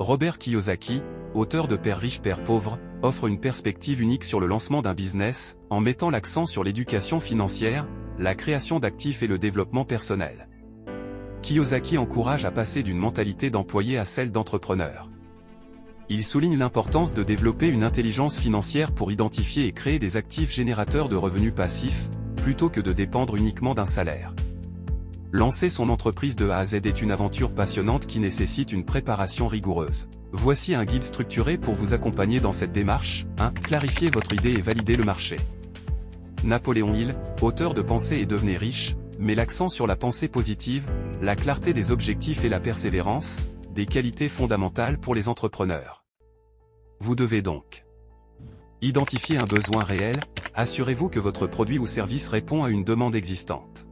Robert Kiyosaki, auteur de Père riche, Père pauvre, offre une perspective unique sur le lancement d'un business, en mettant l'accent sur l'éducation financière, la création d'actifs et le développement personnel. Kiyosaki encourage à passer d'une mentalité d'employé à celle d'entrepreneur. Il souligne l'importance de développer une intelligence financière pour identifier et créer des actifs générateurs de revenus passifs, plutôt que de dépendre uniquement d'un salaire. Lancer son entreprise de A à Z est une aventure passionnante qui nécessite une préparation rigoureuse. Voici un guide structuré pour vous accompagner dans cette démarche. 1. Clarifier votre idée et valider le marché. Napoléon Hill, auteur de Penser et devenez riche, met l'accent sur la pensée positive, la clarté des objectifs et la persévérance, des qualités fondamentales pour les entrepreneurs. Vous devez donc identifier un besoin réel, assurez-vous que votre produit ou service répond à une demande existante.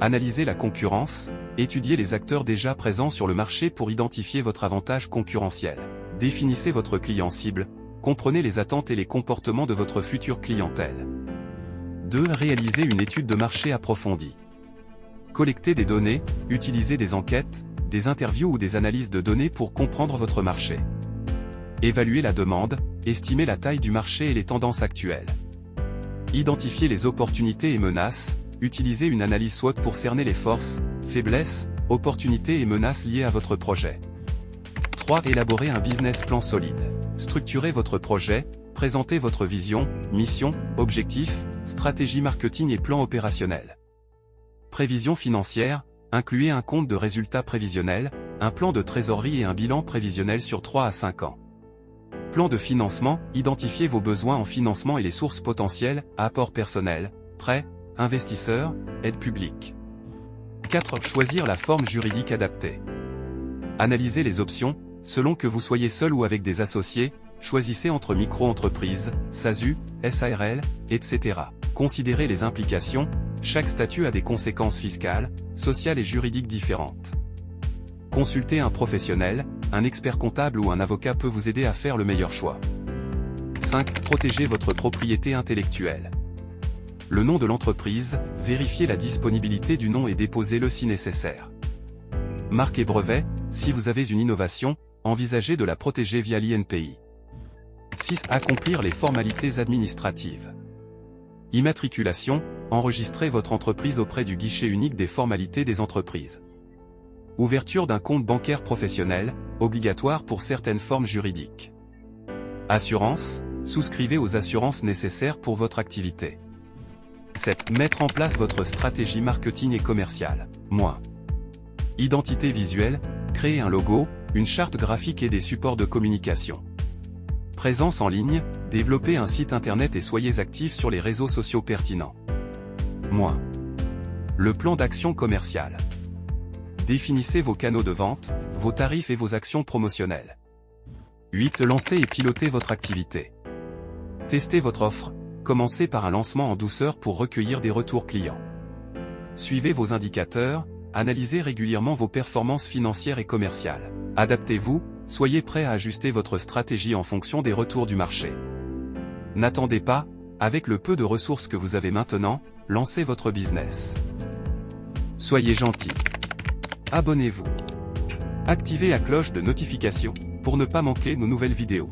Analysez la concurrence, étudiez les acteurs déjà présents sur le marché pour identifier votre avantage concurrentiel. Définissez votre client cible, comprenez les attentes et les comportements de votre future clientèle. 2. Réalisez une étude de marché approfondie. Collectez des données, utilisez des enquêtes, des interviews ou des analyses de données pour comprendre votre marché. Évaluez la demande, estimez la taille du marché et les tendances actuelles. Identifiez les opportunités et menaces, utilisez une analyse SWOT pour cerner les forces, faiblesses, opportunités et menaces liées à votre projet. 3. Élaborez un business plan solide. Structurez votre projet, présentez votre vision, mission, objectifs, stratégie marketing et plan opérationnel. Prévision financière, incluez un compte de résultats prévisionnel, un plan de trésorerie et un bilan prévisionnel sur 3 à 5 ans. Plan de financement, identifiez vos besoins en financement et les sources potentielles, apport personnel, prêts, investisseurs, aide publique. 4. Choisir la forme juridique adaptée. Analysez les options, selon que vous soyez seul ou avec des associés, choisissez entre micro-entreprises, SASU, SARL, etc. Considérez les implications, chaque statut a des conséquences fiscales, sociales et juridiques différentes. Consultez un professionnel, un expert comptable ou un avocat peut vous aider à faire le meilleur choix. 5. Protégez votre propriété intellectuelle. Le nom de l'entreprise, vérifiez la disponibilité du nom et déposez-le si nécessaire. Marque et brevet, si vous avez une innovation, envisagez de la protéger via l'INPI. 6. Accomplir les formalités administratives. Immatriculation, enregistrez votre entreprise auprès du guichet unique des formalités des entreprises. Ouverture d'un compte bancaire professionnel, obligatoire pour certaines formes juridiques. Assurance, souscrivez aux assurances nécessaires pour votre activité. 7. Mettre en place votre stratégie marketing et commerciale. Identité visuelle, créez un logo, une charte graphique et des supports de communication. Présence en ligne, développez un site internet et soyez actifs sur les réseaux sociaux pertinents. Le plan d'action commerciale. Définissez vos canaux de vente, vos tarifs et vos actions promotionnelles. 8. Lancez et pilotez votre activité. Testez votre offre, commencez par un lancement en douceur pour recueillir des retours clients. Suivez vos indicateurs, analysez régulièrement vos performances financières et commerciales. Adaptez-vous, soyez prêt à ajuster votre stratégie en fonction des retours du marché. N'attendez pas, avec le peu de ressources que vous avez maintenant, lancez votre business. Soyez gentil. Abonnez-vous. Activez la cloche de notification pour ne pas manquer nos nouvelles vidéos.